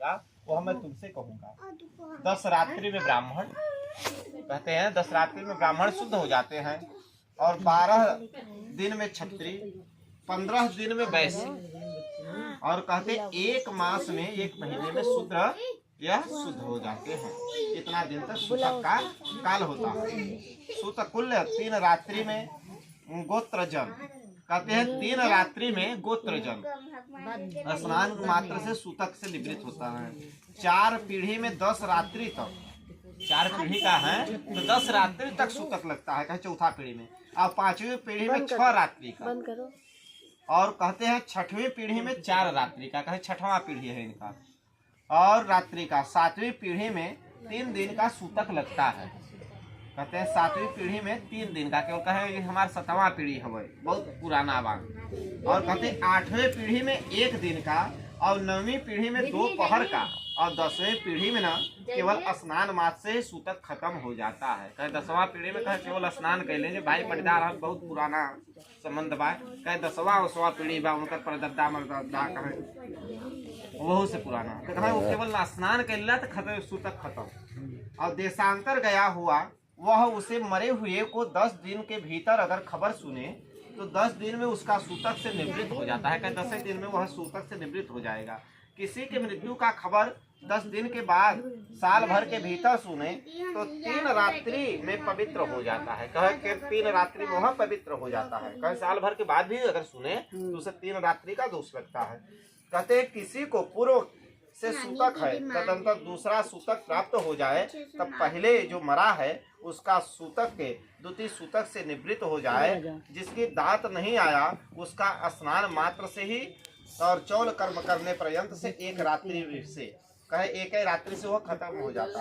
वो मैं तुमसे कहूँगा। 10 रात्रि में ब्राह्मण कहते हैं, 10 रात्रि में ब्राह्मण शुद्ध हो जाते हैं, और 12 दिन में क्षत्रिय, 15 दिन में वैश्य, और कहते 1 मास में 1 महीने में शूद्र यह शुद्ध हो जाते हैं। इतना दिन तक सूतक का काल होता है। सूतक कुल 3 रात्रि में गोत्र जन, कहते हैं 3 रात्रि में गोत्र जन स्नान मात्र से सूतक से निवृत्त होता है। 4 पीढ़ी में 10 रात्रि तक, 4 पीढ़ी का है तो 10 रात्रि तक सूतक लगता है, कहे 4था पीढ़ी में, और 5वीं पीढ़ी में 6 रात्रि का, और कहते हैं 6वीं पीढ़ी में 4 रात्रि का, कहे 6वां पीढ़ी है इनका, और रात्रि का 7वीं पीढ़ी में 3 दिन का सूतक लगता है। कहते हैं 7वीं पीढ़ी में 3 दिन का, केवल कहे हमारा 7वां पीढ़ी है, बहुत पुराना बात। और कहते हैं 8वीं पीढ़ी में 1 दिन का, और 9वीं पीढ़ी में 2 पहर का, और 10वीं पीढ़ी में ना केवल स्नान मात्र से सूतक खत्म हो जाता है। कहे 10वां पीढ़ी में कहे केवल स्नान कर लेंगे, भाई पटदार बहुत पुराना संबंध बा, कहे 10वां पीढ़ी बा उनका परदादा मरदादा, कहे वह से पुराना, तो कहे वो केवल स्नान कर लिया तो खत्म, सूतक खत्म। और देशांतर गया हुआ वह उसे मरे हुए को 10 दिन के भीतर अगर खबर सुने तो 10 दिन में उसका सूतक से निवृत्त हो जाता है। कहे 10 दिन में वह सूतक से निवृत्त हो जाएगा। किसी के मृत्यु का खबर 10 दिन के बाद साल भर के भीतर सुने तो 3 रात्रि में पवित्र हो जाता है। कहे कि 3 रात्रि में वह पवित्र हो जाता है। कहे साल भर के बाद भी अगर सुने तो उसे 3 रात्रि का दोष लगता है। कहते हैं किसी को पूर्व से सूतक है तदंतर दूसरा सूतक प्राप्त हो जाए तब पहले जो मरा है उसका सूतक के द्वितीय सूतक से निवृत्त हो जाए। जिसकी दांत नहीं आया उसका स्नान मात्र से ही और चौल कर्म करने पर्यंत से 1 रात्रि से, कहे 1 रात्रि से वह खत्म हो जाता